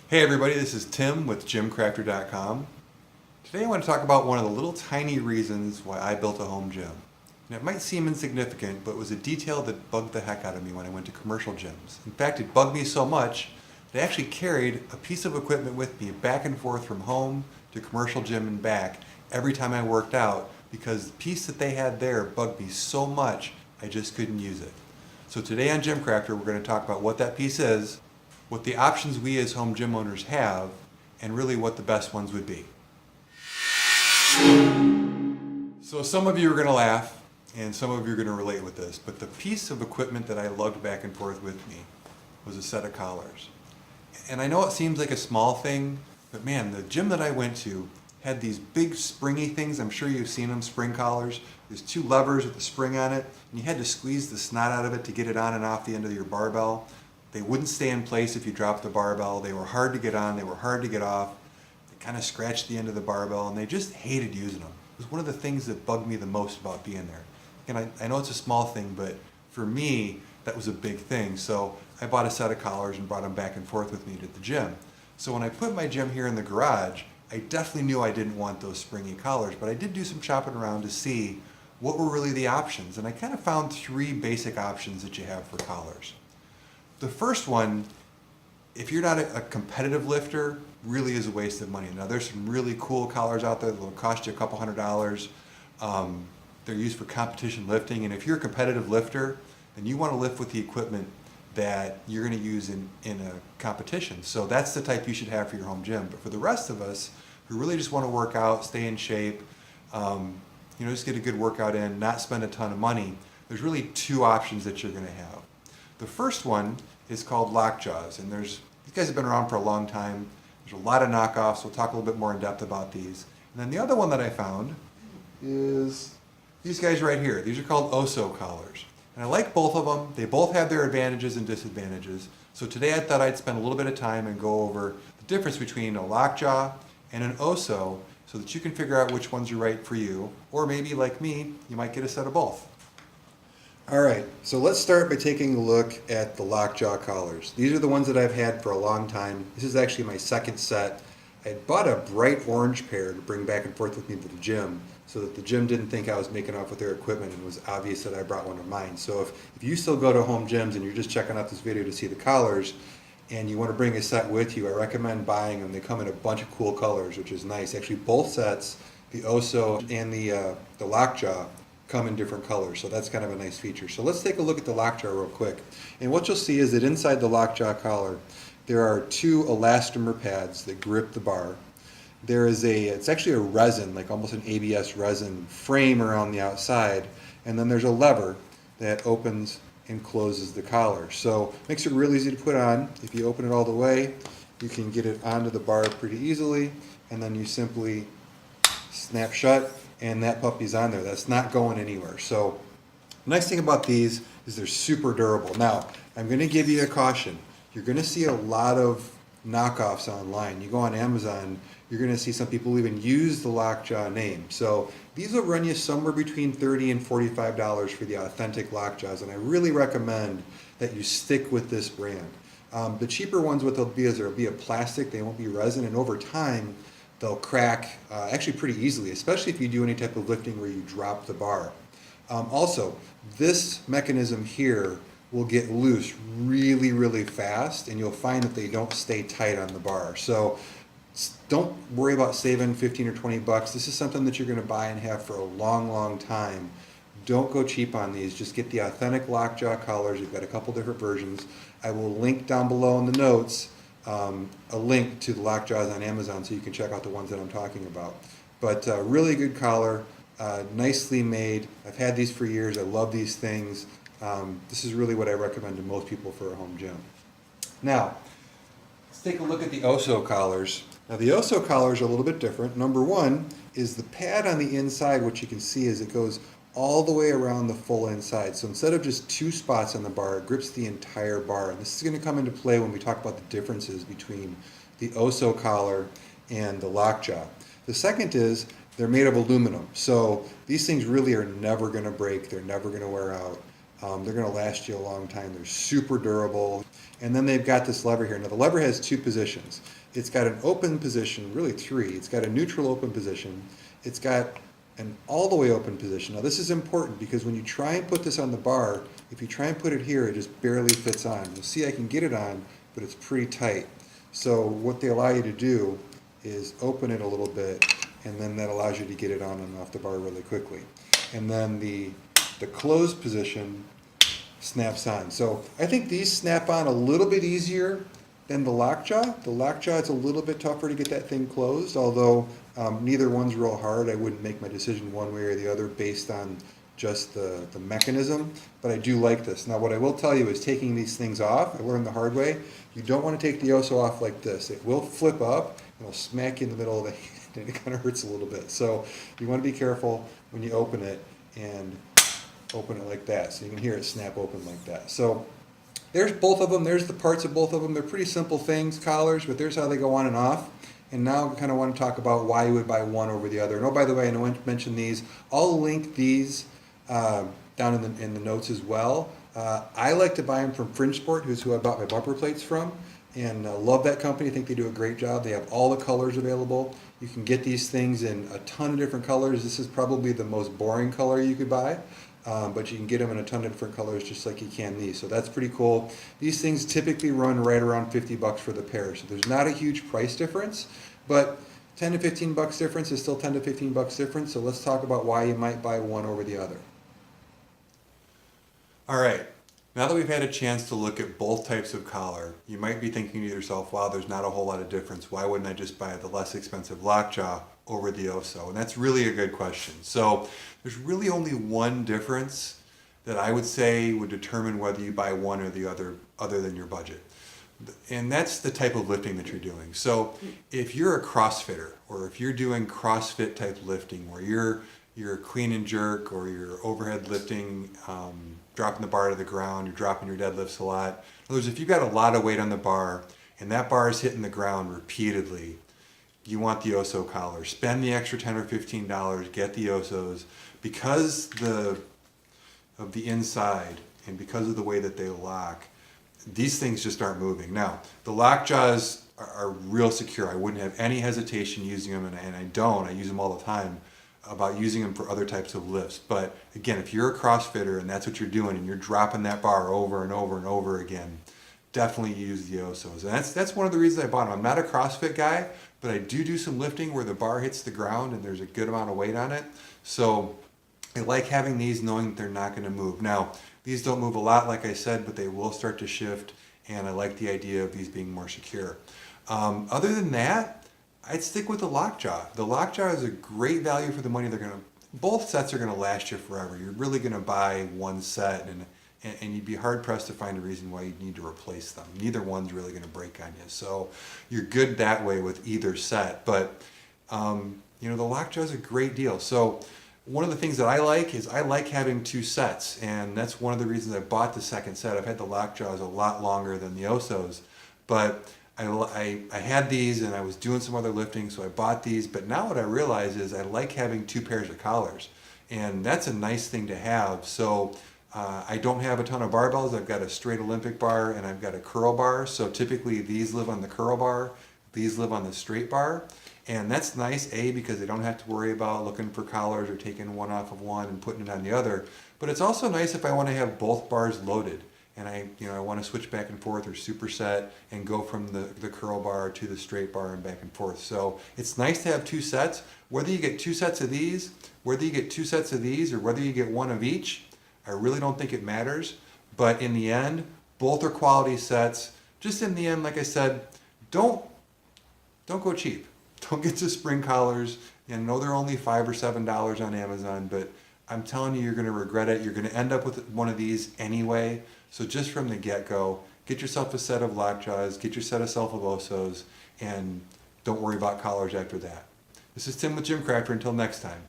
Hey everybody, this is Tim with gymcrafter.com. Today I want to talk about one of the little tiny reasons why I built a home gym. And it might seem insignificant, but it was a detail that bugged the heck out of me when I went to commercial gyms. In fact, it bugged me so much that I actually carried a piece of equipment with me back and forth from home to commercial gym and back every time I worked out because the piece that they had there bugged me so much I just couldn't use it. So today on Gymcrafter we're going to talk about what that piece is, what the options we as home gym owners have, and really what the best ones would be. So some of you are going to laugh and some of you are going to relate with this, but the piece of equipment that I lugged back and forth with me was a set of collars. And I know it seems like a small thing, but man, the gym that I went to had these big springy things. I'm sure you've seen them, spring collars. There's two levers with the spring on it, and you had to squeeze the snot out of it to get it on and off the end of your barbell. They wouldn't stay in place if you dropped the barbell. They were hard to get on, they were hard to get off. They kind of scratched the end of the barbell, and they just hated using them. It was one of the things that bugged me the most about being there. And I know it's a small thing, but for me, that was a big thing. So I bought a set of collars and brought them back and forth with me to the gym. So when I put my gym here in the garage, I definitely knew I didn't want those springy collars, but I did do some shopping around to see what were really the options. And I kind of found three basic options that you have for collars. The first one, if you're not a competitive lifter, really is a waste of money. Now there's some really cool collars out there that will cost you a couple $100. They're used for competition lifting, and if you're a competitive lifter, then you want to lift with the equipment that you're going to use in a competition. So that's the type you should have for your home gym. But for the rest of us who really just want to work out, stay in shape, just get a good workout in, not spend a ton of money, there's really two options that you're going to have. The first one is called LockJaws, and these guys have been around for a long time. There's a lot of knockoffs. We'll talk a little bit more in depth about these. And then the other one that I found is these guys right here. These are called OSO collars. And I like both of them. They both have their advantages and disadvantages. So today I thought I'd spend a little bit of time and go over the difference between a LockJaw and an OSO so that you can figure out which ones are right for you. Or maybe, like me, you might get a set of both. All right, so let's start by taking a look at the LockJaw collars. These are the ones that I've had for a long time. This is actually my second set. I bought a bright orange pair to bring back and forth with me to the gym so that the gym didn't think I was making off with their equipment, and it was obvious that I brought one of mine. So if you still go to home gyms and you're just checking out this video to see the collars and you want to bring a set with you, I recommend buying them. They come in a bunch of cool colors, which is nice. Actually, both sets, the OSO and the LockJaw, come in different colors, so that's kind of a nice feature. So let's take a look at the LockJaw real quick. And what you'll see is that inside the LockJaw collar, there are two elastomer pads that grip the bar. There is it's actually a resin, like almost an ABS resin frame around the outside, and then there's a lever that opens and closes the collar. So it makes it real easy to put on. If you open it all the way, you can get it onto the bar pretty easily, and then you simply snap shut, and that puppy's on there. That's not going anywhere. So the nice thing about these is they're super durable. Now, I'm going to give you a caution. You're going to see a lot of knockoffs online. You go on Amazon, you're going to see some people even use the LockJaw name. So these will run you somewhere between $30 and $45 for the authentic LockJaws, and I really recommend that you stick with this brand. The cheaper ones, what they'll be is they'll be a plastic, they won't be resin, and over time they'll crack actually pretty easily, especially if you do any type of lifting where you drop the bar. Also, this mechanism here will get loose really, really fast, and you'll find that they don't stay tight on the bar. So don't worry about saving 15 or 20 bucks. This is something that you're going to buy and have for a long, long time. Don't go cheap on these. Just get the authentic LockJaw collars. You've got a couple different versions. I will link down below in the notes a link to the LockJaws on Amazon so you can check out the ones that I'm talking about. But really good collar, nicely made. I've had these for years. I love these things. This is really what I recommend to most people for a home gym. Now, let's take a look at the OSO collars. Now the OSO collars are a little bit different. Number one is the pad on the inside. What you can see is it goes all the way around the full inside. So instead of just two spots on the bar, it grips the entire bar. And this is going to come into play when we talk about the differences between the OSO collar and the LockJaw. The second is they're made of aluminum. So these things really are never going to break. They're never going to wear out. They're going to last you a long time. They're super durable. And then they've got this lever here. Now the lever has two positions. It's got an open position, really three. It's got a neutral open position. It's got an all the way open position. Now this is important because when you try and put this on the bar, if you try and put it here, it just barely fits on. You'll see I can get it on, but it's pretty tight. So what they allow you to do is open it a little bit, and then that allows you to get it on and off the bar really quickly. And then the closed position snaps on. So I think these snap on a little bit easier than the LockJaw. The LockJaw is a little bit tougher to get that thing closed, although neither one's real hard. I wouldn't make my decision one way or the other based on just the mechanism, but I do like this. Now what I will tell you is taking these things off, I learned the hard way, you don't want to take the OSO off like this. It will flip up and it'll smack you in the middle of the hand and it kind of hurts a little bit. So you want to be careful when you open it and open it like that. So you can hear it snap open like that. So there's both of them. There's the parts of both of them. They're pretty simple things, collars, but there's how they go on and off. And now I kind of want to talk about why you would buy one over the other. And oh, by the way, I want to mention these. I'll link these down in the notes as well. I like to buy them from Fringe Sport, who's who I bought my bumper plates from, and love that company. I think they do a great job. They have all the colors available. You can get these things in a ton of different colors. This is probably the most boring color you could buy. But you can get them in a ton of different colors just like you can these. So that's pretty cool. These things typically run right around $50 for the pair. So there's not a huge price difference, but 10 to 15 bucks difference is still 10 to 15 bucks difference. So let's talk about why you might buy one over the other. All right. Now that we've had a chance to look at both types of collar, you might be thinking to yourself, wow, there's not a whole lot of difference. Why wouldn't I just buy the less expensive LockJaw over the OSO? And that's really a good question. So there's really only one difference that I would say would determine whether you buy one or the other than your budget. And that's the type of lifting that you're doing. So if you're a CrossFitter, or if you're doing CrossFit type lifting where you're clean and jerk, or you're overhead lifting, dropping the bar to the ground, you're dropping your deadlifts a lot. In other words, if you've got a lot of weight on the bar and that bar is hitting the ground repeatedly, you want the OSO collar. Spend the extra $10 or $15, get the OSOs, because of the inside and because of the way that they lock, these things just aren't moving. Now, the LockJaws are real secure. I wouldn't have any hesitation using them, and I don't. I use them all the time, about using them for other types of lifts. But again, if you're a CrossFitter and that's what you're doing and you're dropping that bar over and over and over again, definitely use the OSOs. And that's one of the reasons I bought them. I'm not a CrossFit guy, but I do some lifting where the bar hits the ground and there's a good amount of weight on it. So I like having these knowing that they're not going to move. Now, these don't move a lot, like I said, but they will start to shift, and I like the idea of these being more secure. Other than that, I'd stick with the LockJaw. The LockJaw is a great value for the money. Both sets are going to last you forever. You're really going to buy one set, and you'd be hard pressed to find a reason why you'd need to replace them. Neither one's really going to break on you. So you're good that way with either set. But the LockJaw is a great deal. So one of the things that I like is I like having two sets, and that's one of the reasons I bought the second set. I've had the LockJaws a lot longer than the OSOs, but I had these and I was doing some other lifting, so I bought these. But now what I realize is I like having two pairs of collars, and that's a nice thing to have. So I don't have a ton of barbells. I've got a straight Olympic bar and I've got a curl bar. So typically these live on the curl bar, these live on the straight bar. And that's nice, A, because they don't have to worry about looking for collars or taking one off of one and putting it on the other. But it's also nice if I want to have both bars loaded and I want to switch back and forth or superset and go from the curl bar to the straight bar and back and forth. So it's nice to have two sets. Whether you get two sets of these, or whether you get one of each, I really don't think it matters. But in the end, both are quality sets. Just in the end, like I said, don't go cheap. Don't get the spring collars. I know they're only $5 or $7 on Amazon, but I'm telling you, you're going to regret it. You're going to end up with one of these anyway. So just from the get-go, get yourself a set of LockJaws, get yourself of OSOs, and don't worry about collars after that. This is Tim with Gym Crafter. Until next time.